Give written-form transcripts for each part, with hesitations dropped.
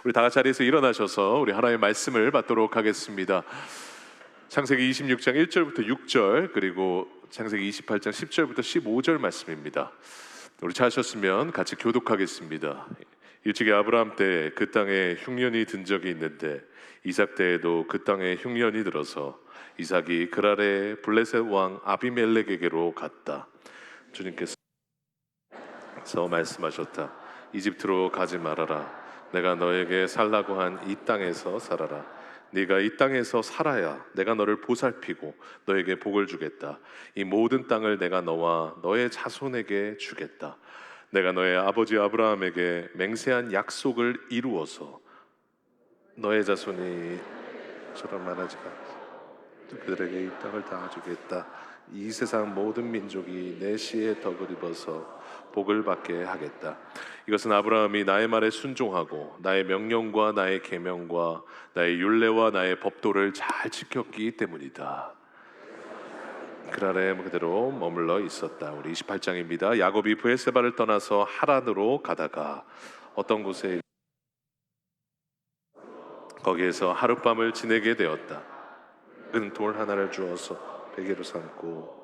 우리 다 같이 자리에서 일어나셔서 우리 하나님의 말씀을 받도록 하겠습니다. 창세기 26장 1절부터 6절 그리고 창세기 28장 10절부터 15절 말씀입니다. 우리 찾으셨으면 같이 교독하겠습니다. 일찍이 아브라함 때 그 땅에 흉년이 든 적이 있는데 이삭 때에도 그 땅에 흉년이 들어서 이삭이 그랄의 블레셋 왕 아비멜렉에게로 갔다. 주님께서 말씀하셨다. 이집트로 가지 말아라. 내가 너에게 살라고 한 이 땅에서 살아라. 네가 이 땅에서 살아야 내가 너를 보살피고 너에게 복을 주겠다. 이 모든 땅을 내가 너와 너의 자손에게 주겠다. 내가 너의 아버지 아브라함에게 맹세한 약속을 이루어서 너의 자손이 저런 말하지가 그들에게 이 땅을 다 주겠다. 이 세상 모든 민족이 내 시에 덕을 입어서 복을 받게 하겠다. 이것은 아브라함이 나의 말에 순종하고 나의 명령과 나의 계명과 나의 율례와 나의 법도를 잘 지켰기 때문이다. 그날에 그대로 머물러 있었다. 우리 28장입니다. 야곱이 브에세바를 떠나서 하란으로 가다가 어떤 곳에 거기에서 하룻밤을 지내게 되었다. 그는 돌 하나를 주어서 베개로 삼고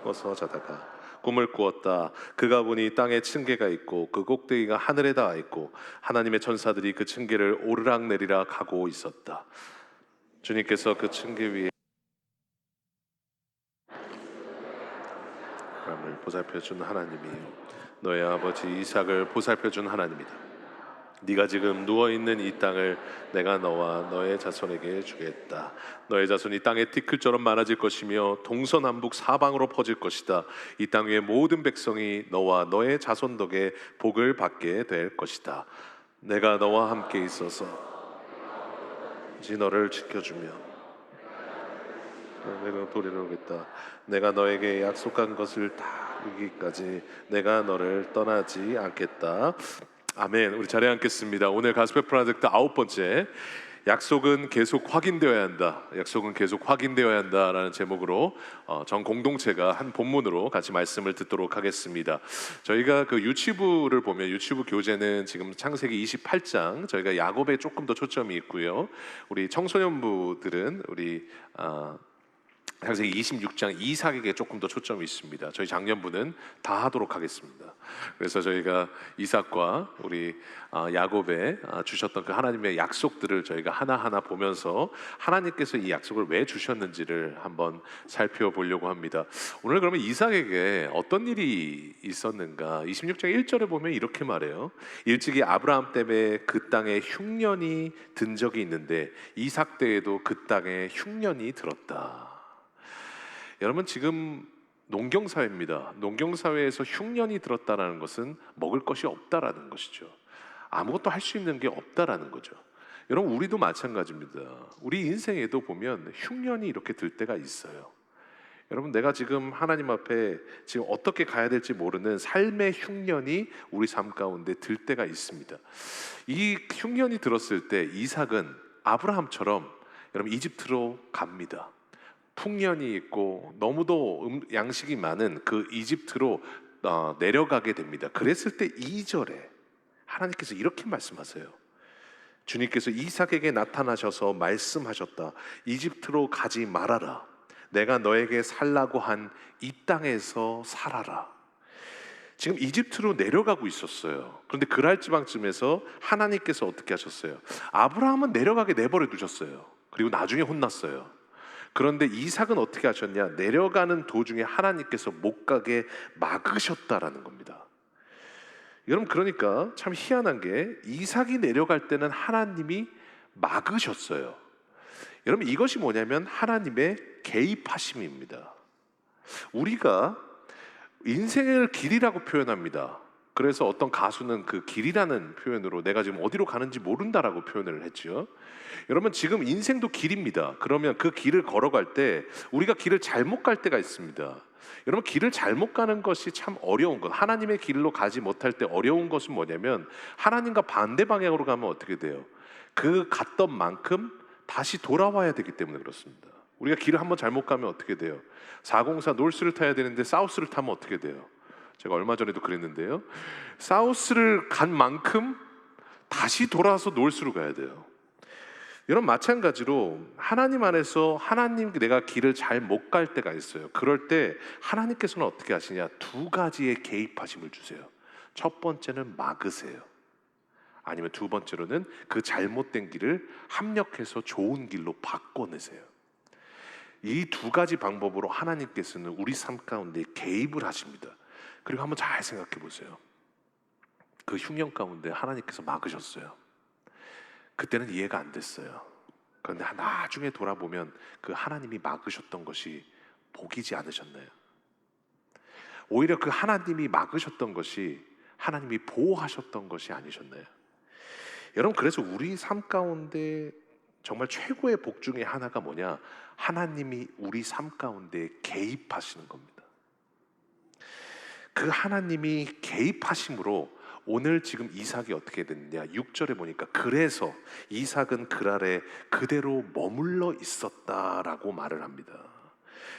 누워서 자다가 꿈을 꾸었다. 그가 보니 땅에 층계가 있고 그 꼭대기가 하늘에 닿아 있고 하나님의 천사들이 그 층계를 오르락내리락 하고 있었다. 주님께서 그 층계 위에 아브라함을 보살펴준 하나님이요 너의 아버지 이삭을 보살펴준 하나님이다. 네가 지금 누워있는 이 땅을 내가 너와 너의 자손에게 주겠다. 너의 자손이 땅에 티끌처럼 많아질 것이며 동서남북 사방으로 퍼질 것이다. 이 땅 위의 모든 백성이 너와 너의 자손 덕에 복을 받게 될 것이다. 내가 너와 함께 있어서 너를 지켜주며 내가 도래하겠다. 내가 너에게 약속한 것을 다 이루기까지 내가 너를 떠나지 않겠다. 아멘. 우리 자리에 앉겠습니다. 오늘 가스펠 프로젝트 9번째 약속은 계속 확인되어야 한다. 약속은 계속 확인되어야 한다라는 제목으로 전 공동체가 한 본문으로 같이 말씀을 듣도록 하겠습니다. 저희가 그 유치부를 보면 유치부 교재는 지금 창세기 28장 저희가 야곱에 조금 더 초점이 있고요. 우리 청소년부들은 우리 창세기 26장 이삭에게 조금 더 초점이 있습니다. 저희 장년부는 다 하도록 하겠습니다. 그래서 저희가 이삭과 우리 야곱에 주셨던 그 하나님의 약속들을 저희가 하나하나 보면서 하나님께서 이 약속을 왜 주셨는지를 한번 살펴보려고 합니다. 오늘 그러면 이삭에게 어떤 일이 있었는가? 26장 1절에 보면 이렇게 말해요. 일찍이 아브라함 때문에 그 땅에 흉년이 든 적이 있는데 이삭 때에도 그 땅에 흉년이 들었다. 여러분 지금 농경사회입니다. 농경사회에서 흉년이 들었다는 것은 먹을 것이 없다라는 것이죠. 아무것도 할 수 있는 게 없다라는 거죠. 여러분 우리도 마찬가지입니다. 우리 인생에도 보면 흉년이 이렇게 들 때가 있어요. 여러분 내가 지금 하나님 앞에 지금 어떻게 가야 될지 모르는 삶의 흉년이 우리 삶 가운데 들 때가 있습니다. 이 흉년이 들었을 때 이삭은 아브라함처럼 여러분 이집트로 갑니다. 풍년이 있고 너무도 양식이 많은 그 이집트로 내려가게 됩니다. 그랬을 때 2절에 하나님께서 이렇게 말씀하세요. 주님께서 이삭에게 나타나셔서 말씀하셨다. 이집트로 가지 말아라. 내가 너에게 살라고 한 이 땅에서 살아라. 지금 이집트로 내려가고 있었어요. 그런데 그랄지방쯤에서 하나님께서 어떻게 하셨어요? 아브라함은 내려가게 내버려 두셨어요. 그리고 나중에 혼났어요. 그런데 이삭은 어떻게 하셨냐? 내려가는 도중에 하나님께서 못 가게 막으셨다라는 겁니다. 여러분 그러니까 참 희한한 게 이삭이 내려갈 때는 하나님이 막으셨어요. 여러분 이것이 뭐냐면 하나님의 개입하심입니다. 우리가 인생을 길이라고 표현합니다. 그래서 어떤 가수는 그 길이라는 표현으로 내가 지금 어디로 가는지 모른다라고 표현을 했죠. 여러분 지금 인생도 길입니다. 그러면 그 길을 걸어갈 때 우리가 길을 잘못 갈 때가 있습니다. 여러분 길을 잘못 가는 것이 참 어려운 것, 하나님의 길로 가지 못할 때 어려운 것은 뭐냐면 하나님과 반대 방향으로 가면 어떻게 돼요? 그 갔던 만큼 다시 돌아와야 되기 때문에 그렇습니다. 우리가 길을 한번 잘못 가면 어떻게 돼요? 404 노스를 타야 되는데 사우스를 타면 어떻게 돼요? 제가 얼마 전에도 그랬는데요. 사우스를 간 만큼 다시 돌아와서 노을수로 가야 돼요. 이런 마찬가지로 하나님 안에서 하나님 내가 길을 잘 못 갈 때가 있어요. 그럴 때 하나님께서는 어떻게 하시냐? 두 가지의 개입하심을 주세요. 첫 번째는 막으세요. 아니면 두 번째로는 그 잘못된 길을 합력해서 좋은 길로 바꿔내세요. 이 두 가지 방법으로 하나님께서는 우리 삶 가운데 개입을 하십니다. 그리고 한번 잘 생각해 보세요. 그 흉년 가운데 하나님께서 막으셨어요. 그때는 이해가 안 됐어요. 그런데 나중에 돌아보면 그 하나님이 막으셨던 것이 복이지 않으셨나요? 오히려 그 하나님이 막으셨던 것이 하나님이 보호하셨던 것이 아니셨나요? 여러분, 그래서 우리 삶 가운데 정말 최고의 복 중에 하나가 뭐냐? 하나님이 우리 삶 가운데 개입하시는 겁니다. 그 하나님이 개입하심으로 오늘 지금 이삭이 어떻게 됐느냐? 6절에 보니까 그래서 이삭은 그 아래 그대로 머물러 있었다라고 말을 합니다.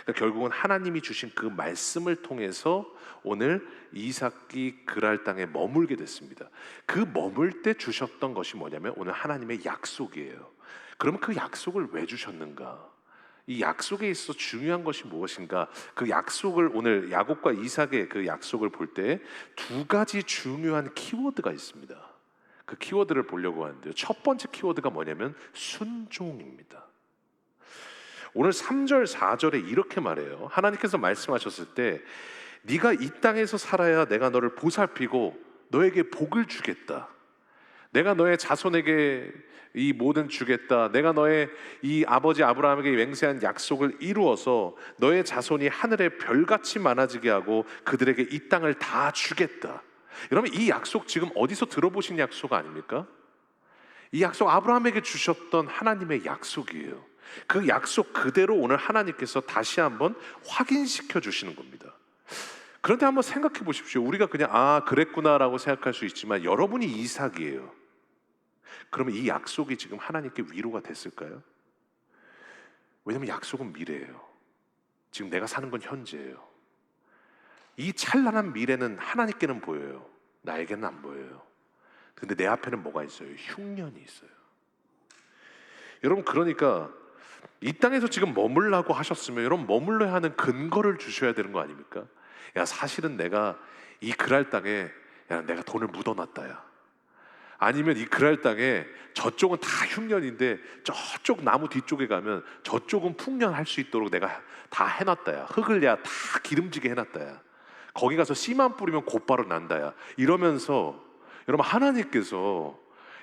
그러니까 결국은 하나님이 주신 그 말씀을 통해서 오늘 이삭이 그랄 땅에 머물게 됐습니다. 그 머물 때 주셨던 것이 뭐냐면 오늘 하나님의 약속이에요. 그럼 그 약속을 왜 주셨는가? 이 약속에 있어 중요한 것이 무엇인가? 그 약속을 오늘 야곱과 이삭의 그 약속을 볼 때 두 가지 중요한 키워드가 있습니다. 그 키워드를 보려고 하는데요. 첫 번째 키워드가 뭐냐면 순종입니다. 오늘 3절 4절에 이렇게 말해요. 하나님께서 말씀하셨을 때 네가 이 땅에서 살아야 내가 너를 보살피고 너에게 복을 주겠다. 내가 너의 자손에게 이 모든 주겠다. 내가 너의 이 아버지 아브라함에게 맹세한 약속을 이루어서 너의 자손이 하늘의 별같이 많아지게 하고 그들에게 이 땅을 다 주겠다. 여러분, 이 약속 지금 어디서 들어보신 약속 아닙니까? 이 약속 아브라함에게 주셨던 하나님의 약속이에요. 그 약속 그대로 오늘 하나님께서 다시 한번 확인시켜 주시는 겁니다. 그런데 한번 생각해 보십시오. 우리가 그냥 그랬구나라고 생각할 수 있지만 여러분이 이삭이에요. 그러면 이 약속이 지금 하나님께 위로가 됐을까요? 왜냐하면 약속은 미래예요. 지금 내가 사는 건 현재예요. 이 찬란한 미래는 하나님께는 보여요. 나에게는 안 보여요. 근데 내 앞에는 뭐가 있어요? 흉년이 있어요. 여러분, 그러니까 이 땅에서 지금 머물라고 하셨으면 여러분 머물러야 하는 근거를 주셔야 되는 거 아닙니까? 야, 사실은 내가 이 그랄 땅에 내가 돈을 묻어놨다. 야. 아니면 이 그랄 땅에 저쪽은 다 흉년인데 저쪽 나무 뒤쪽에 가면 저쪽은 풍년할 수 있도록 내가 다 해놨다. 야. 흙을 내가 다 기름지게 해놨다. 야. 거기 가서 씨만 뿌리면 곧바로 난다. 야. 이러면서 여러분 하나님께서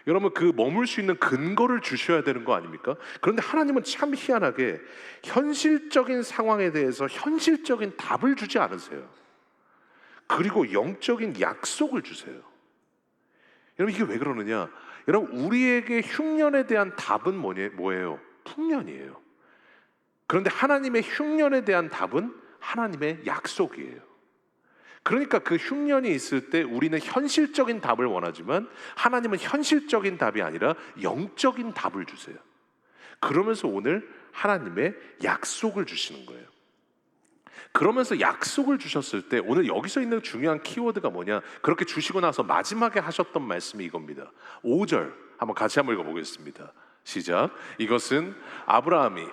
여러분 그 머물 수 있는 근거를 주셔야 되는 거 아닙니까? 그런데 하나님은 참 희한하게 현실적인 상황에 대해서 현실적인 답을 주지 않으세요. 그리고 영적인 약속을 주세요. 여러분, 이게 왜 그러느냐? 여러분, 우리에게 흉년에 대한 답은 뭐예요? 풍년이에요. 그런데 하나님의 흉년에 대한 답은 하나님의 약속이에요. 그러니까 그 흉년이 있을 때 우리는 현실적인 답을 원하지만 하나님은 현실적인 답이 아니라 영적인 답을 주세요. 그러면서 오늘 하나님의 약속을 주시는 거예요. 그러면서 약속을 주셨을 때 오늘 여기서 있는 중요한 키워드가 뭐냐? 그렇게 주시고 나서 마지막에 하셨던 말씀이 이겁니다. 5절 한번 같이 한번 읽어보겠습니다. 시작. 이것은 아브라함이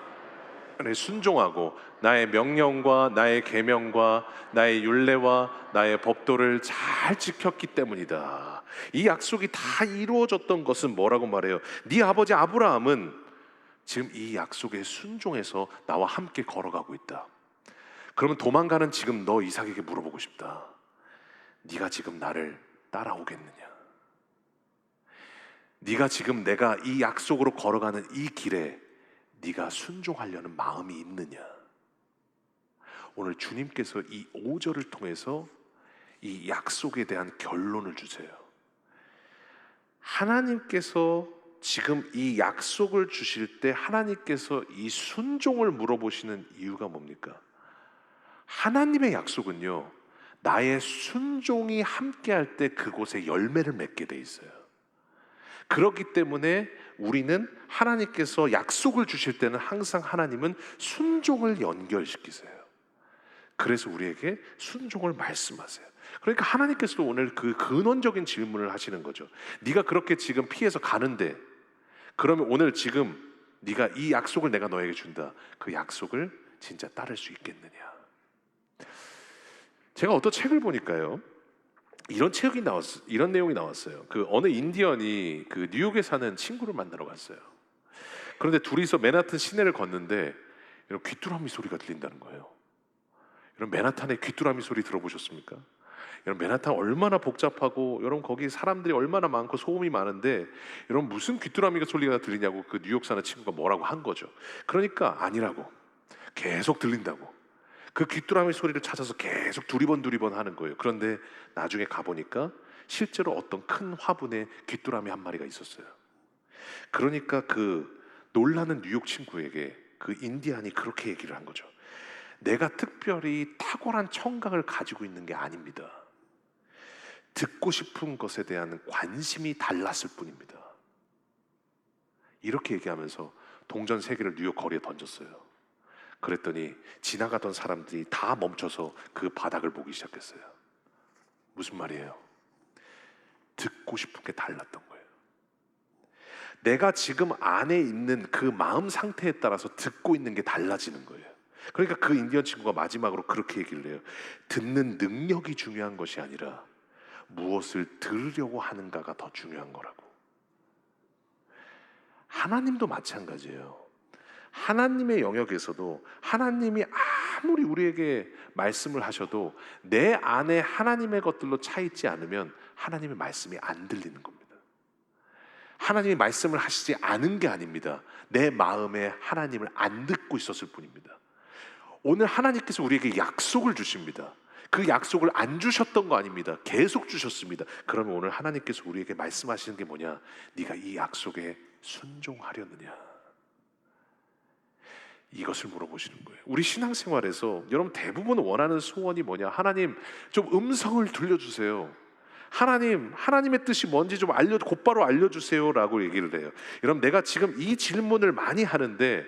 순종하고 나의 명령과 나의 계명과 나의 율례와 나의 법도를 잘 지켰기 때문이다. 이 약속이 다 이루어졌던 것은 뭐라고 말해요? 네 아버지 아브라함은 지금 이 약속에 순종해서 나와 함께 걸어가고 있다. 그러면 도망가는 지금 너 이삭에게 물어보고 싶다. 네가 지금 나를 따라오겠느냐? 네가 지금 내가 이 약속으로 걸어가는 이 길에 네가 순종하려는 마음이 있느냐? 오늘 주님께서 이 5절을 통해서 이 약속에 대한 결론을 주세요. 하나님께서 지금 이 약속을 주실 때 하나님께서 이 순종을 물어보시는 이유가 뭡니까? 하나님의 약속은요, 나의 순종이 함께할 때 그곳에 열매를 맺게 돼 있어요. 그렇기 때문에 우리는 하나님께서 약속을 주실 때는 항상 하나님은 순종을 연결시키세요. 그래서 우리에게 순종을 말씀하세요. 그러니까 하나님께서도 오늘 그 근원적인 질문을 하시는 거죠. 네가 그렇게 지금 피해서 가는데 그러면 오늘 지금 네가 이 약속을 내가 너에게 준다. 그 약속을 진짜 따를 수 있겠느냐? 제가 어떤 책을 보니까요. 이런 내용이 나왔어요. 그 어느 인디언이 그 뉴욕에 사는 친구를 만나러 갔어요. 그런데 둘이서 맨하튼 시내를 걷는데 이런 귀뚜라미 소리가 들린다는 거예요. 이런 맨하탄의 귀뚜라미 소리 들어보셨습니까? 여러분 맨하탄 얼마나 복잡하고 여러분 거기 사람들이 얼마나 많고 소음이 많은데 여러분 무슨 귀뚜라미가 소리가 들리냐고 그 뉴욕 사는 친구가 뭐라고 한 거죠. 그러니까 아니라고 계속 들린다고 그 귀뚜라미 소리를 찾아서 계속 두리번 하는 거예요. 그런데 나중에 가보니까 실제로 어떤 큰 화분에 귀뚜라미 한 마리가 있었어요. 그러니까 그 놀라는 뉴욕 친구에게 그 인디안이 그렇게 얘기를 한 거죠. 내가 특별히 탁월한 청각을 가지고 있는 게 아닙니다. 듣고 싶은 것에 대한 관심이 달랐을 뿐입니다. 이렇게 얘기하면서 동전 3개를 뉴욕 거리에 던졌어요. 그랬더니 지나가던 사람들이 다 멈춰서 그 바닥을 보기 시작했어요. 무슨 말이에요? 듣고 싶은 게 달랐던 거예요. 내가 지금 안에 있는 그 마음 상태에 따라서 듣고 있는 게 달라지는 거예요. 그러니까 그 인디언 친구가 마지막으로 그렇게 얘기를 해요. 듣는 능력이 중요한 것이 아니라 무엇을 들으려고 하는가가 더 중요한 거라고. 하나님도 마찬가지예요. 하나님의 영역에서도 하나님이 아무리 우리에게 말씀을 하셔도 내 안에 하나님의 것들로 차 있지 않으면 하나님의 말씀이 안 들리는 겁니다. 하나님이 말씀을 하시지 않은 게 아닙니다. 내 마음에 하나님을 안 듣고 있었을 뿐입니다. 오늘 하나님께서 우리에게 약속을 주십니다. 그 약속을 안 주셨던 거 아닙니다. 계속 주셨습니다. 그러면 오늘 하나님께서 우리에게 말씀하시는 게 뭐냐? 네가 이 약속에 순종하려느냐? 이것을 물어보시는 거예요. 우리 신앙생활에서 여러분 대부분 원하는 소원이 뭐냐? 하나님 좀 음성을 들려주세요. 하나님의 뜻이 뭔지 좀 곧바로 알려주세요라고 얘기를 해요. 여러분 내가 지금 이 질문을 많이 하는데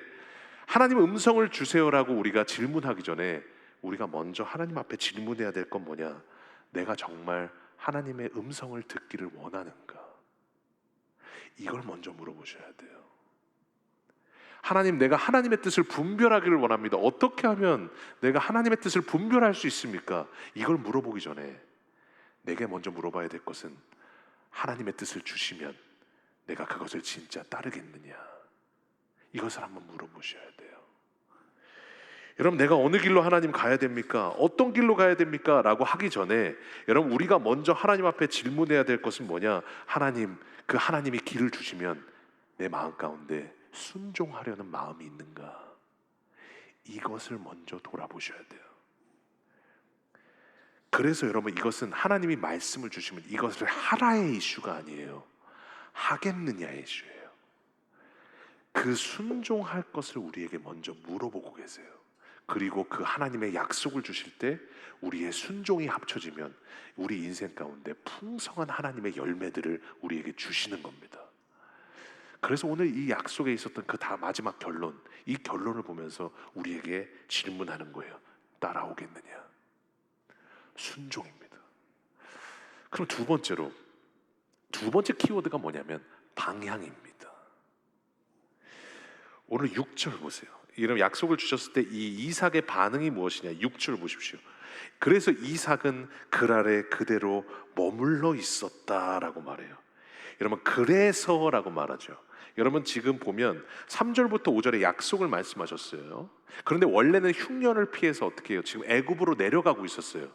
하나님 음성을 주세요라고 우리가 질문하기 전에 우리가 먼저 하나님 앞에 질문해야 될 건 뭐냐? 내가 정말 하나님의 음성을 듣기를 원하는가? 이걸 먼저 물어보셔야 돼요. 하나님, 내가 하나님의 뜻을 분별하기를 원합니다. 어떻게 하면 내가 하나님의 뜻을 분별할 수 있습니까? 이걸 물어보기 전에 내게 먼저 물어봐야 될 것은 하나님의 뜻을 주시면 내가 그것을 진짜 따르겠느냐? 이것을 한번 물어보셔야 돼요. 여러분 내가 어느 길로 하나님 가야 됩니까? 어떤 길로 가야 됩니까? 라고 하기 전에 여러분 우리가 먼저 하나님 앞에 질문해야 될 것은 뭐냐? 하나님, 그 하나님이 길을 주시면 내 마음 가운데 순종하려는 마음이 있는가? 이것을 먼저 돌아보셔야 돼요. 그래서 여러분 이것은 하나님이 말씀을 주시면 이것을 하라의 이슈가 아니에요. 하겠느냐의 이슈예요. 그 순종할 것을 우리에게 먼저 물어보고 계세요. 그리고 그 하나님의 약속을 주실 때 우리의 순종이 합쳐지면 우리 인생 가운데 풍성한 하나님의 열매들을 우리에게 주시는 겁니다. 그래서 오늘 이 약속에 있었던 그 마지막 결론, 이 결론을 보면서 우리에게 질문하는 거예요. 따라오겠느냐? 순종입니다. 그럼 두 번째 키워드가 뭐냐면 방향입니다. 오늘 6절 보세요. 이런 약속을 주셨을 때 이 이삭의 반응이 무엇이냐? 6절 보십시오. 그래서 이삭은 그 아래 그대로 머물러 있었다라고 말해요. 여러분 그래서라고 말하죠. 여러분 지금 보면 3절부터 5절에 약속을 말씀하셨어요. 그런데 원래는 흉년을 피해서 어떻게 해요? 지금 애굽으로 내려가고 있었어요.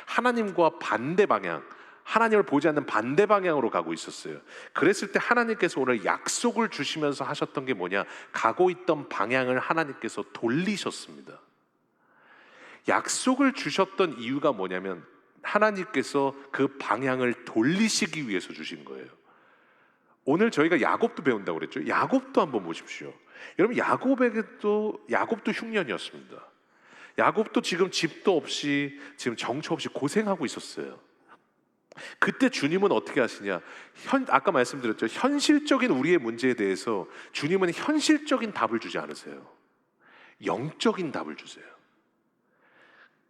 하나님과 반대 방향, 하나님을 보지 않는 반대 방향으로 가고 있었어요. 그랬을 때 하나님께서 오늘 약속을 주시면서 하셨던 게 뭐냐? 가고 있던 방향을 하나님께서 돌리셨습니다. 약속을 주셨던 이유가 뭐냐면 하나님께서 그 방향을 돌리시기 위해서 주신 거예요. 오늘 저희가 야곱도 배운다고 그랬죠. 야곱도 한번 보십시오. 여러분 야곱도 흉년이었습니다. 야곱도 지금 집도 없이 지금 정처 없이 고생하고 있었어요. 그때 주님은 어떻게 하시냐? 아까 말씀드렸죠. 현실적인 우리의 문제에 대해서 주님은 현실적인 답을 주지 않으세요. 영적인 답을 주세요.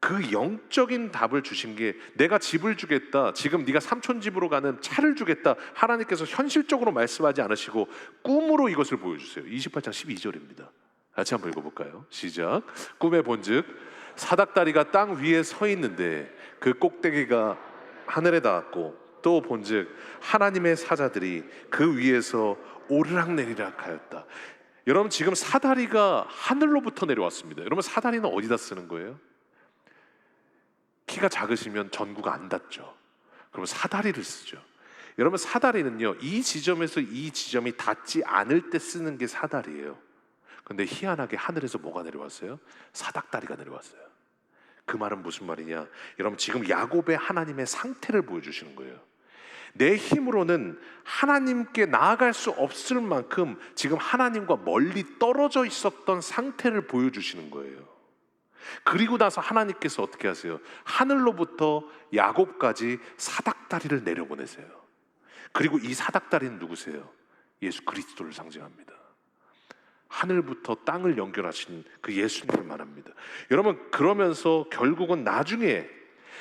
그 영적인 답을 주신 게 내가 집을 주겠다, 지금 네가 삼촌 집으로 가는 차를 주겠다, 하나님께서 현실적으로 말씀하지 않으시고 꿈으로 이것을 보여주세요. 28장 12절입니다. 같이 한번 읽어볼까요? 시작. 꿈에 본즉 사닥다리가 땅 위에 서 있는데 그 꼭대기가 하늘에 닿았고, 또 본즉 하나님의 사자들이 그 위에서 오르락내리락 하였다. 여러분, 지금 사다리가 하늘로부터 내려왔습니다. 여러분, 사다리는 어디다 쓰는 거예요? 키가 작으시면 전구가 안 닿죠. 그러면 사다리를 쓰죠. 여러분, 사다리는요, 이 지점에서 이 지점이 닿지 않을 때 쓰는 게 사다리예요. 근데 희한하게 하늘에서 뭐가 내려왔어요? 사닥다리가 내려왔어요. 그 말은 무슨 말이냐? 여러분, 지금 야곱의 하나님의 상태를 보여주시는 거예요. 내 힘으로는 하나님께 나아갈 수 없을 만큼 지금 하나님과 멀리 떨어져 있었던 상태를 보여주시는 거예요. 그리고 나서 하나님께서 어떻게 하세요? 하늘로부터 야곱까지 사닥다리를 내려보내세요. 그리고 이 사닥다리는 누구세요? 예수 그리스도를 상징합니다. 하늘부터 땅을 연결하신 그 예수님을 말합니다. 여러분, 그러면서 결국은 나중에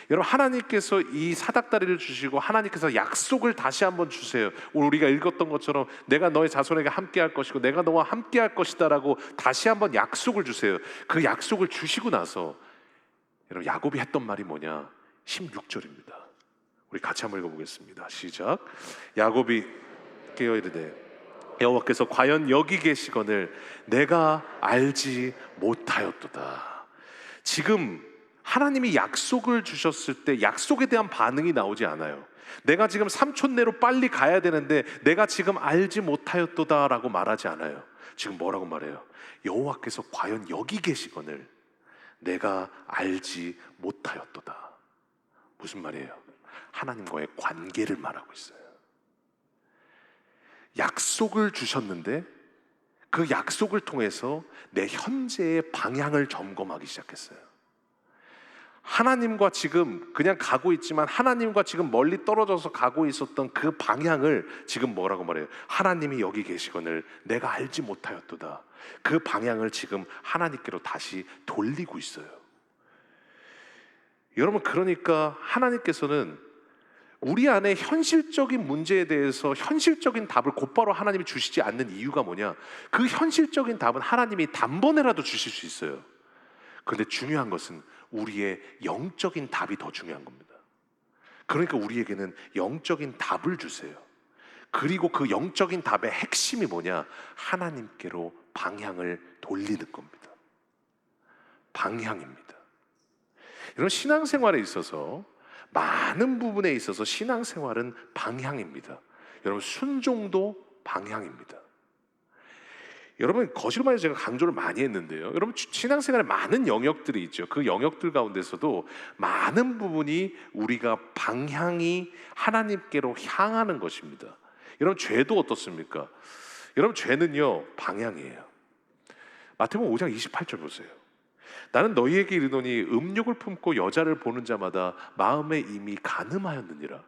여러분, 하나님께서 이 사닥다리를 주시고 하나님께서 약속을 다시 한번 주세요. 오늘 우리가 읽었던 것처럼 내가 너의 자손에게 함께 할 것이고 내가 너와 함께 할 것이다 라고 다시 한번 약속을 주세요. 그 약속을 주시고 나서 여러분, 야곱이 했던 말이 뭐냐? 16절입니다. 우리 같이 한번 읽어보겠습니다. 시작. 야곱이 깨어 이르되 여호와께서 과연 여기 계시거늘 내가 알지 못하였도다. 지금 하나님이 약속을 주셨을 때 약속에 대한 반응이 나오지 않아요. 내가 지금 삼촌네로 빨리 가야 되는데 내가 지금 알지 못하였도다 라고 말하지 않아요. 지금 뭐라고 말해요? 여호와께서 과연 여기 계시거늘 내가 알지 못하였도다. 무슨 말이에요? 하나님과의 관계를 말하고 있어요. 약속을 주셨는데 그 약속을 통해서 내 현재의 방향을 점검하기 시작했어요. 하나님과 지금 그냥 가고 있지만 하나님과 지금 멀리 떨어져서 가고 있었던 그 방향을 지금 뭐라고 말해요? 하나님이 여기 계시거늘 내가 알지 못하였도다. 그 방향을 지금 하나님께로 다시 돌리고 있어요. 여러분, 그러니까 하나님께서는 우리 안에 현실적인 문제에 대해서 현실적인 답을 곧바로 하나님이 주시지 않는 이유가 뭐냐? 그 현실적인 답은 하나님이 단번에라도 주실 수 있어요. 그런데 중요한 것은 우리의 영적인 답이 더 중요한 겁니다. 그러니까 우리에게는 영적인 답을 주세요. 그리고 그 영적인 답의 핵심이 뭐냐? 하나님께로 방향을 돌리는 겁니다. 방향입니다. 여러분, 신앙생활에 있어서 많은 부분에 있어서 신앙생활은 방향입니다. 여러분, 순종도 방향입니다. 여러분, 거짓말에 제가 강조를 많이 했는데요, 여러분, 신앙생활에 많은 영역들이 있죠. 그 영역들 가운데서도 많은 부분이 우리가 방향이 하나님께로 향하는 것입니다. 여러분, 죄도 어떻습니까? 여러분, 죄는요 방향이에요. 마태복음 5장 28절 보세요. 나는 너희에게 이르노니 음욕을 품고 여자를 보는 자마다 마음에 이미 간음하였느니라.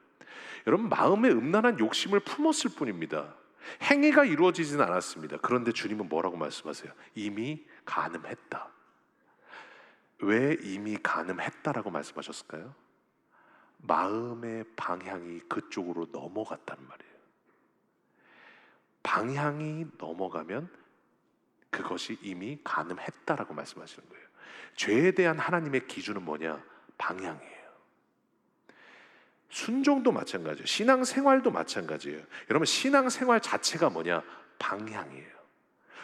여러분, 마음에 음란한 욕심을 품었을 뿐입니다. 행위가 이루어지지는 않았습니다. 그런데 주님은 뭐라고 말씀하세요? 이미 간음했다. 왜 이미 간음했다라고 말씀하셨을까요? 마음의 방향이 그쪽으로 넘어갔단 말이에요. 방향이 넘어가면 그것이 이미 간음했다라고 말씀하시는 거예요. 죄에 대한 하나님의 기준은 뭐냐? 방향이에요. 순종도 마찬가지예요. 신앙생활도 마찬가지예요. 여러분, 신앙생활 자체가 뭐냐? 방향이에요.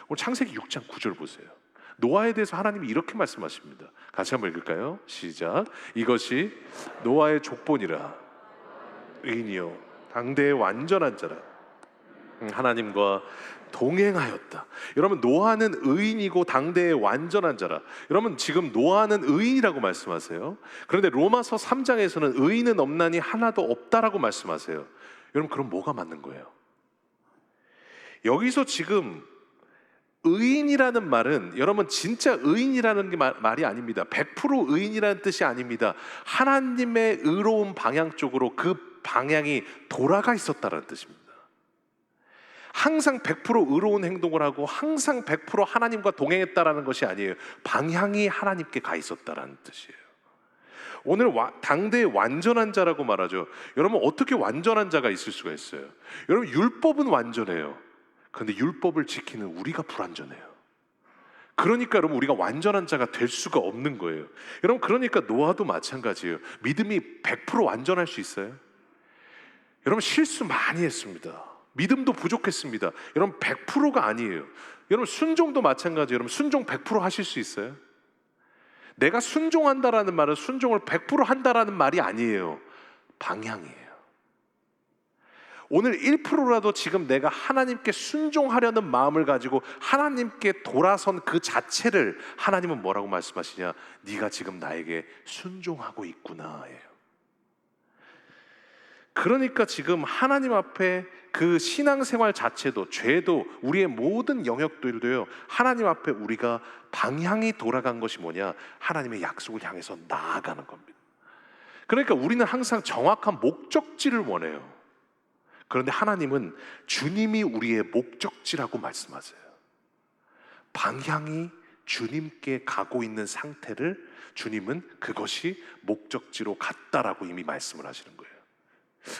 오늘 창세기 6장 9절 보세요. 노아에 대해서 하나님이 이렇게 말씀하십니다. 같이 한번 읽을까요? 시작. 이것이 노아의 족본이라 의인이요 당대의 완전한 자라 하나님과 동행하였다. 여러분, 노아는 의인이고 당대의 완전한 자라. 여러분, 지금 노아는 의인이라고 말씀하세요. 그런데 로마서 3장에서는 의인은 없나니 하나도 없다라고 말씀하세요. 여러분, 그럼 뭐가 맞는 거예요? 여기서 지금 의인이라는 말은 여러분 진짜 의인이라는 게 말이 아닙니다. 100% 의인이라는 뜻이 아닙니다. 하나님의 의로운 방향 쪽으로 그 방향이 돌아가 있었다는 뜻입니다. 항상 100% 의로운 행동을 하고 항상 100% 하나님과 동행했다라는 것이 아니에요. 방향이 하나님께 가 있었다라는 뜻이에요. 오늘 당대의 완전한 자라고 말하죠. 여러분, 어떻게 완전한 자가 있을 수가 있어요? 여러분, 율법은 완전해요. 그런데 율법을 지키는 우리가 불완전해요. 그러니까 여러분, 우리가 완전한 자가 될 수가 없는 거예요. 여러분, 그러니까 노아도 마찬가지예요. 믿음이 100% 완전할 수 있어요? 여러분, 실수 많이 했습니다. 믿음도 부족했습니다. 여러분, 100%가 아니에요. 여러분, 순종도 마찬가지예요. 여러분, 순종 100% 하실 수 있어요? 내가 순종한다라는 말은 순종을 100% 한다라는 말이 아니에요. 방향이에요. 오늘 1%라도 지금 내가 하나님께 순종하려는 마음을 가지고 하나님께 돌아선 그 자체를 하나님은 뭐라고 말씀하시냐? 네가 지금 나에게 순종하고 있구나예요. 그러니까 지금 하나님 앞에 그 신앙생활 자체도, 죄도, 우리의 모든 영역들도요, 하나님 앞에 우리가 방향이 돌아간 것이 뭐냐? 하나님의 약속을 향해서 나아가는 겁니다. 그러니까 우리는 항상 정확한 목적지를 원해요. 그런데 하나님은 주님이 우리의 목적지라고 말씀하세요. 방향이 주님께 가고 있는 상태를 주님은 그것이 목적지로 갔다라고 이미 말씀을 하시는 거예요.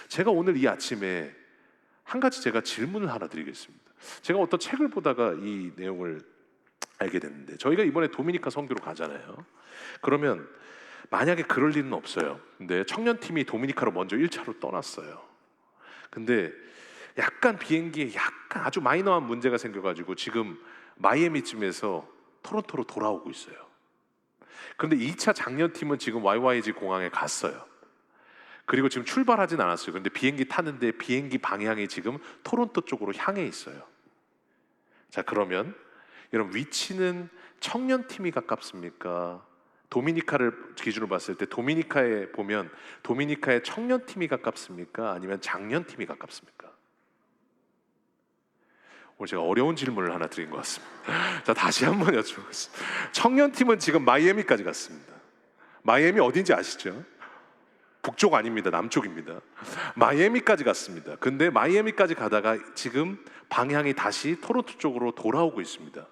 제가 오늘 이 아침에 한 가지 제가 질문을 하나 드리겠습니다. 제가 어떤 책을 보다가 이 내용을 알게 됐는데, 저희가 이번에 도미니카 선교로 가잖아요. 그러면 만약에 그럴 일은 없어요. 근데 청년팀이 도미니카로 먼저 1차로 떠났어요. 근데 약간 비행기에 약간 아주 마이너한 문제가 생겨가지고 지금 마이애미쯤에서 토론토로 돌아오고 있어요. 그런데 2차 장년팀은 지금 YYG 공항에 갔어요. 그리고 지금 출발하진 않았어요. 그런데 비행기 타는데 비행기 방향이 지금 토론토 쪽으로 향해 있어요. 자, 그러면 여러분, 위치는 청년팀이 가깝습니까? 도미니카를 기준으로 봤을 때 도미니카에 보면 도미니카의 청년팀이 가깝습니까? 아니면 장년팀이 가깝습니까? 오늘 제가 어려운 질문을 하나 드린 것 같습니다. 자, 다시 한번 여쭤보겠습니다. 청년팀은 지금 마이애미까지 갔습니다. 마이애미 어딘지 아시죠? 북쪽 아닙니다. 남쪽입니다. 마이애미까지 갔습니다. 근데 마이애미까지 가다가 지금 방향이 다시 토론토 쪽으로 돌아오고 있습니다.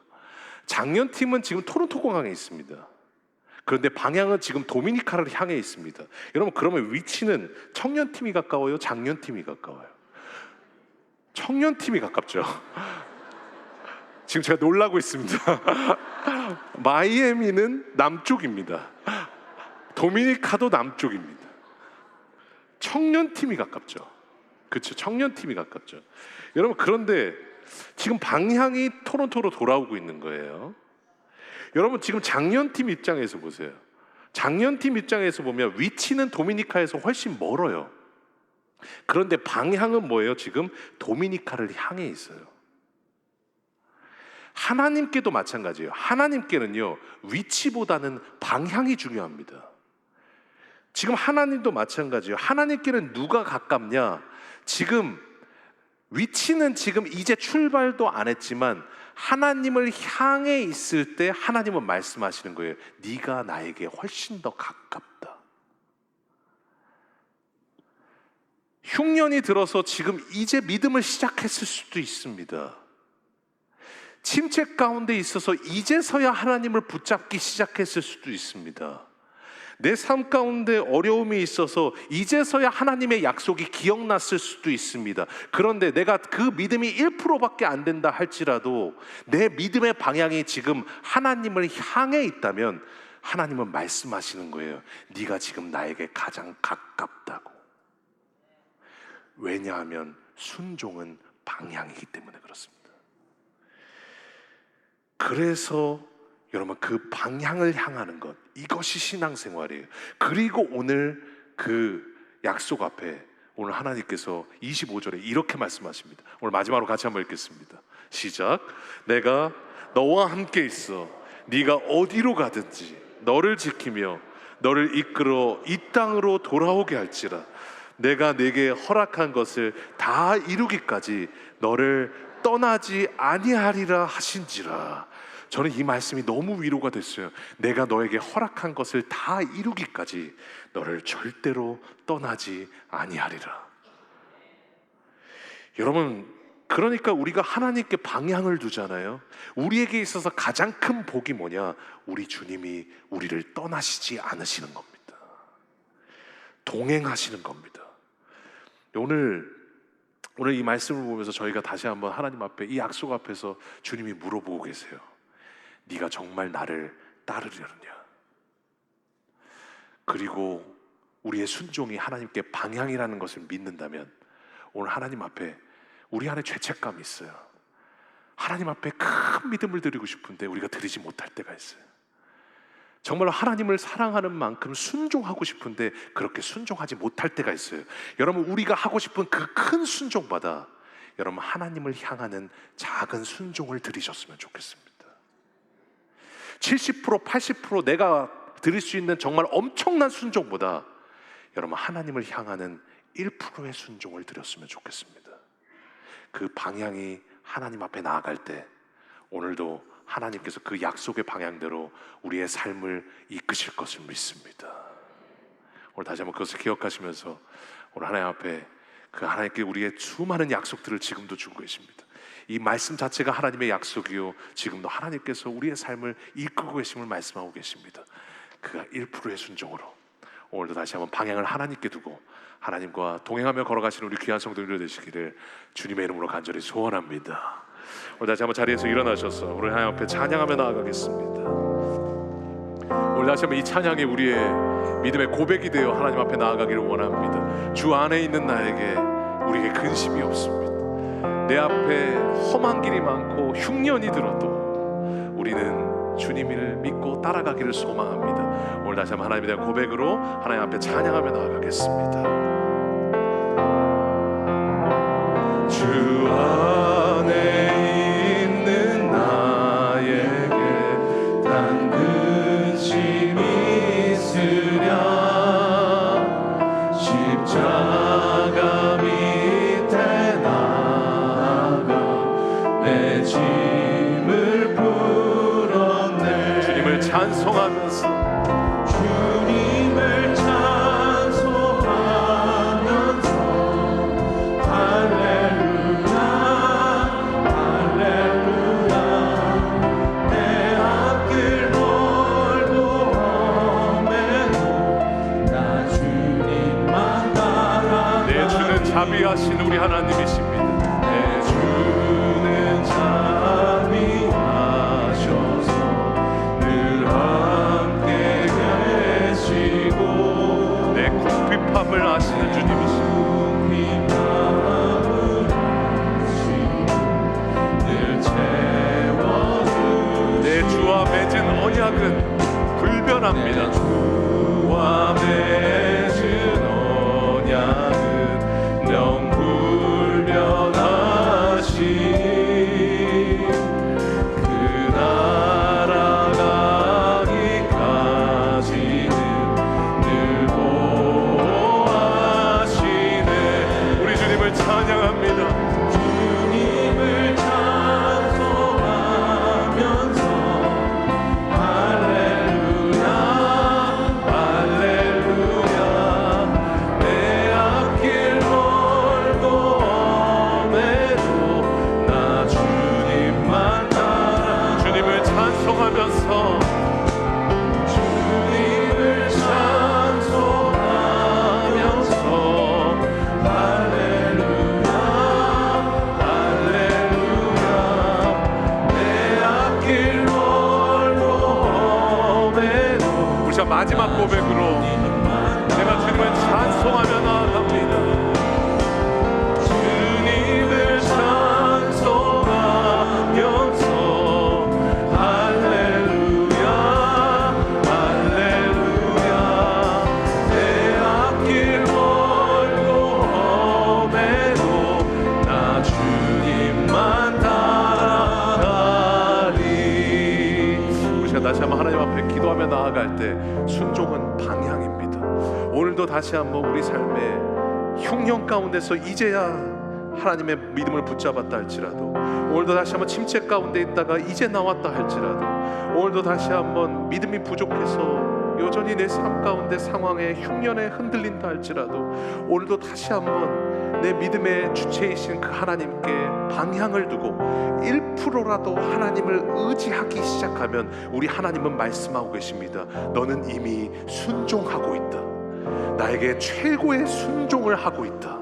장년팀은 지금 토론토 공항에 있습니다. 그런데 방향은 지금 도미니카를 향해 있습니다. 여러분, 그러면 위치는 청년팀이 가까워요? 장년팀이 가까워요? 청년팀이 가깝죠. 지금 제가 놀라고 있습니다. 마이애미는 남쪽입니다. 도미니카도 남쪽입니다. 청년팀이 가깝죠. 그렇죠. 청년팀이 가깝죠. 여러분, 그런데 지금 방향이 토론토로 돌아오고 있는 거예요. 여러분, 지금 장년팀 입장에서 보세요. 장년팀 입장에서 보면 위치는 도미니카에서 훨씬 멀어요. 그런데 방향은 뭐예요? 지금 도미니카를 향해 있어요. 하나님께도 마찬가지예요. 하나님께는요, 위치보다는 방향이 중요합니다. 지금 하나님도 마찬가지예요. 하나님께는 누가 가깝냐? 지금 위치는 지금 이제 출발도 안 했지만 하나님을 향해 있을 때 하나님은 말씀하시는 거예요. 네가 나에게 훨씬 더 가깝다. 흉년이 들어서 지금 이제 믿음을 시작했을 수도 있습니다. 침체 가운데 있어서 이제서야 하나님을 붙잡기 시작했을 수도 있습니다. 내 삶 가운데 어려움이 있어서 이제서야 하나님의 약속이 기억났을 수도 있습니다. 그런데 내가 그 믿음이 1%밖에 안 된다 할지라도 내 믿음의 방향이 지금 하나님을 향해 있다면 하나님은 말씀하시는 거예요. 네가 지금 나에게 가장 가깝다고. 왜냐하면 순종은 방향이기 때문에 그렇습니다. 그래서 여러분, 그 방향을 향하는 것, 이것이 신앙생활이에요. 그리고 오늘 그 약속 앞에 오늘 하나님께서 25절에 이렇게 말씀하십니다. 오늘 마지막으로 같이 한번 읽겠습니다. 시작. 내가 너와 함께 있어 네가 어디로 가든지 너를 지키며 너를 이끌어 이 땅으로 돌아오게 할지라. 내가 네게 허락한 것을 다 이루기까지 너를 떠나지 아니하리라 하신지라. 저는 이 말씀이 너무 위로가 됐어요. 내가 너에게 허락한 것을 다 이루기까지 너를 절대로 떠나지 아니하리라. 여러분, 그러니까 우리가 하나님께 방향을 두잖아요. 우리에게 있어서 가장 큰 복이 뭐냐? 우리 주님이 우리를 떠나시지 않으시는 겁니다. 동행하시는 겁니다. 오늘 이 말씀을 보면서 저희가 다시 한번 하나님 앞에, 이 약속 앞에서 주님이 물어보고 계세요. 네가 정말 나를 따르려느냐? 그리고 우리의 순종이 하나님께 방향이라는 것을 믿는다면 오늘 하나님 앞에 우리 안에 죄책감이 있어요. 하나님 앞에 큰 믿음을 드리고 싶은데 우리가 드리지 못할 때가 있어요. 정말로 하나님을 사랑하는 만큼 순종하고 싶은데 그렇게 순종하지 못할 때가 있어요. 여러분, 우리가 하고 싶은 그 큰 순종보다 여러분 하나님을 향하는 작은 순종을 드리셨으면 좋겠습니다. 70%, 80% 내가 드릴 수 있는 정말 엄청난 순종보다 여러분 하나님을 향하는 1%의 순종을 드렸으면 좋겠습니다. 그 방향이 하나님 앞에 나아갈 때 오늘도 하나님께서 그 약속의 방향대로 우리의 삶을 이끄실 것을 믿습니다. 오늘 다시 한번 그것을 기억하시면서 오늘 하나님 앞에 그 하나님께 우리의 수많은 약속들을 지금도 주고 계십니다. 이 말씀 자체가 하나님의 약속이요, 지금도 하나님께서 우리의 삶을 이끌고 계심을 말씀하고 계십니다. 그 1%의 순종으로 오늘도 다시 한번 방향을 하나님께 두고 하나님과 동행하며 걸어가시는 우리 귀한 성도님들 되시기를 주님의 이름으로 간절히 소원합니다. 오늘 다시 한번 자리에서 일어나셔서 우리 하나님 앞에 찬양하며 나아가겠습니다. 오늘 다시 한번 이 찬양이 우리의 믿음의 고백이 되어 하나님 앞에 나아가기를 원합니다. 주 안에 있는 나에게 우리에게 근심이 없습니다. 내 앞에 험한 길이 많고 흉년이 들어도 우리는 주님을 믿고 따라가기를 소망합니다. 오늘 다시 한번 하나님에 대한 고백으로 하나님 앞에 찬양하며 나아가겠습니다. 주 안에 있는 나에게 단 근심이 있으랴 십자가 밑에 나아가 내 짐을 풀었네. 주님을 찬송하면서 자비하신 우리 하나님이십니다. 내 주는 자비하셔서 늘 함께 계시고 내 궁핍함을 아시는 주님이십니다. 늘 채워주시고 내 주와 맺은 언약은 불변합니다. 주와 맺은 언약은 영불변하시니 그 나라 가기까지는 늘 보호하시네. 우리 주님을 찬양합니다. 주님을 찬송하면서 할렐루야 할렐루야 내 앞길 찬송하면서 주님을 찬송하면서 할렐루야 할렐루야 내 앞길 멀고 험해도 우리 자 마지막 고백으로 내가 주님을 찬송하며 나아갑니다. 주님을 찬송하면서 다시 한번 하나님 앞에 기도하며 나아갈 때 순종은 방향입니다. 오늘도 다시 한번 우리 삶의 흉년 가운데서 이제야 하나님의 믿음을 붙잡았다 할지라도, 오늘도 다시 한번 침체 가운데 있다가 이제 나왔다 할지라도, 오늘도 다시 한번 믿음이 부족해서 여전히 내 삶 가운데 상황에 흉년에 흔들린다 할지라도, 오늘도 다시 한번 내 믿음의 주체이신 그 하나님께 방향을 두고 1%라도 하나님을 의지하기 시작하면 우리 하나님은 말씀하고 계십니다. 너는 이미 순종하고 있다. 나에게 최고의 순종을 하고 있다.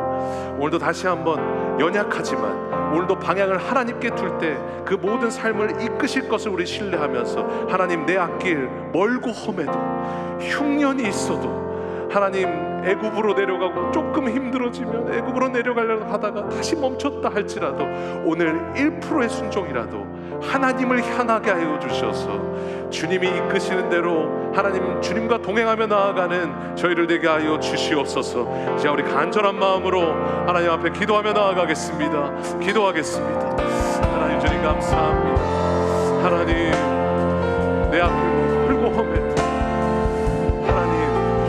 오늘도 다시 한번 연약하지만 오늘도 방향을 하나님께 둘 때 그 모든 삶을 이끄실 것을 우리 신뢰하면서 하나님, 내 앞길 멀고 험해도 흉년이 있어도 하나님, 애굽으로 내려가고 조금 힘들어지면 애굽으로 내려가려고 하다가 다시 멈췄다 할지라도 오늘 1%의 순종이라도 하나님을 향하게 하여 주셔서 주님이 이끄시는 대로 하나님, 주님과 동행하며 나아가는 저희를 되게 하여 주시옵소서. 이제 우리 간절한 마음으로 하나님 앞에 기도하며 나아가겠습니다. 기도하겠습니다. 하나님, 주님 감사합니다. 하나님, 내 앞을 헐고 험해도 하나님,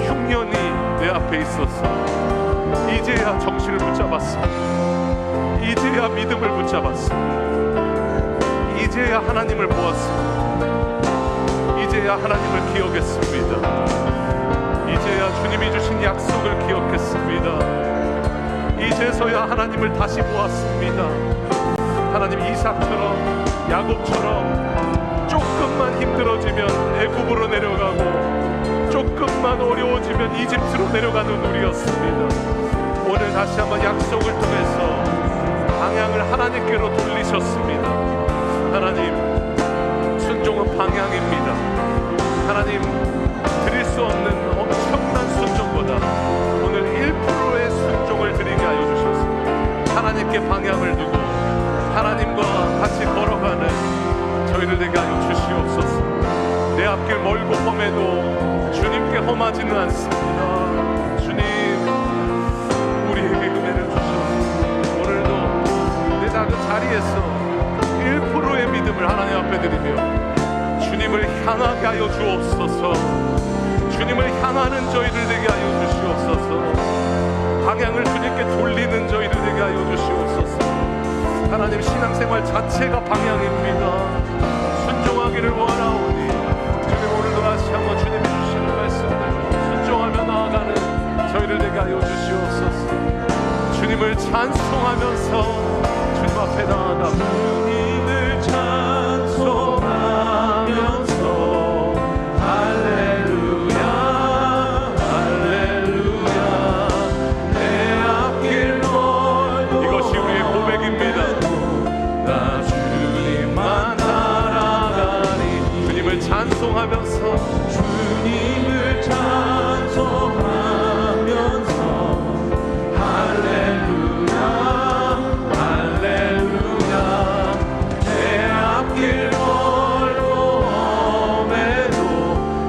흉년이 내 앞에 있어서 이제야 정신을 붙잡았습니다. 이제야 믿음을 붙잡았습니다. 이제야 하나님을 보았습니다. 이제야 하나님을 기억했습니다. 이제야 주님이 주신 약속을 기억했습니다. 이제서야 하나님을 다시 보았습니다. 하나님, 이삭처럼 야곱처럼 조금만 힘들어지면 애굽으로 내려가고 조금만 어려워지면 이집트로 내려가는 우리였습니다. 오늘 다시 한번 약속을 통해서 방향을 하나님께로 돌리셨습니다. 하나님, 순종은 방향입니다. 하나님, 드릴 수 없는 엄청난 순종보다 오늘 1%의 순종을 드리게 하여 주셨습니다. 하나님께 방향을 두고 하나님과 같이 걸어가는 저희를 되게 하여 주시옵소서. 내 앞길 멀고 험해도 주님께 험하지는 않습니다. 주님, 우리에게 은혜를 주셔서 오늘도 내 작은 자리에서 1%의 믿음을 하나님 앞에 드리며 주님을 향하게 하여 주옵소서. 주님을 향하는 저희들 되게 하여 주시옵소서. 방향을 주님께 돌리는 저희들 되게 하여 주시옵소서. 하나님, 신앙생활 자체가 방향입니다. 순종하기를 원하오니 주님, 오늘도 다시 한번 주님이 주시는 말씀대로 순종하며 나아가는 저희를 되게 하여 주시옵소서. 주님을 찬송하면서 주님 앞에 나아가고 주님을 찬송하면서 할렐루야 할렐루야 내 앞길 멀고 이것이 우리의 고백입니다. 나 주님만 따라가니 주님을 찬송하면서 주님을 찬송하면서 할렐루야 할렐루야 내 앞길 멀고 험해도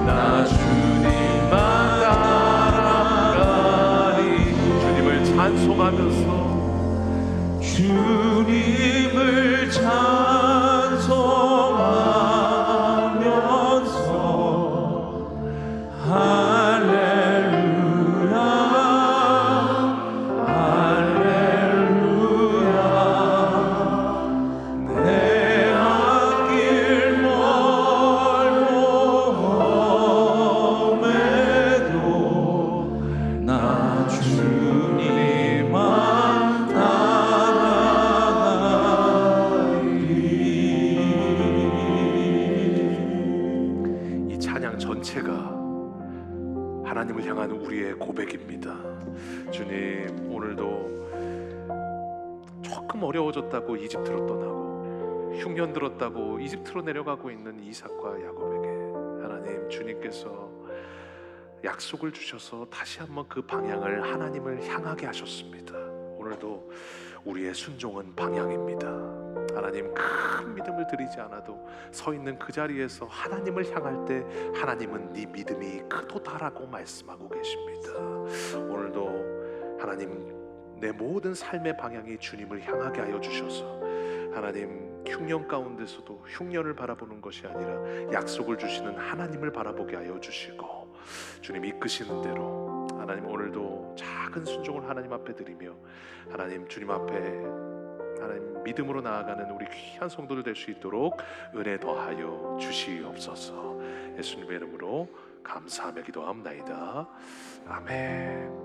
나 주님만 따라가니 주님을 찬송하면서 주님을 찬송하면서 할렐루야 할렐루야 내 앞길 멀고 험해도 나 주님만 따라가리. 이 찬양 전체가 하나님을 향한 우리의 고백입니다. 주님, 오늘도 조금 어려워졌다고 이집트로 떠나고 흉년 들었다고 이집트로 내려가고 있는 이삭과 야곱에게 하나님, 주님께서 약속을 주셔서 다시 한번 그 방향을 하나님을 향하게 하셨습니다. 오늘도 우리의 순종은 방향입니다. 하나님, 큰 믿음을 드리지 않아도 서 있는 그 자리에서 하나님을 향할 때 하나님은 네 믿음이 크도다라고 말씀하고 계십니다. 오늘도 하나님, 내 모든 삶의 방향이 주님을 향하게 하여 주셔서 하나님, 흉년 가운데서도 흉년을 바라보는 것이 아니라 약속을 주시는 하나님을 바라보게 하여 주시고 주님 이끄시는 대로 하나님, 오늘도 작은 순종을 하나님 앞에 드리며 하나님, 주님 앞에 하나님 믿음으로 나아가는 우리 귀한 성도들 될 수 있도록 은혜 더하여 주시옵소서. 예수님의 이름으로 감사하며 기도합나이다. 아멘.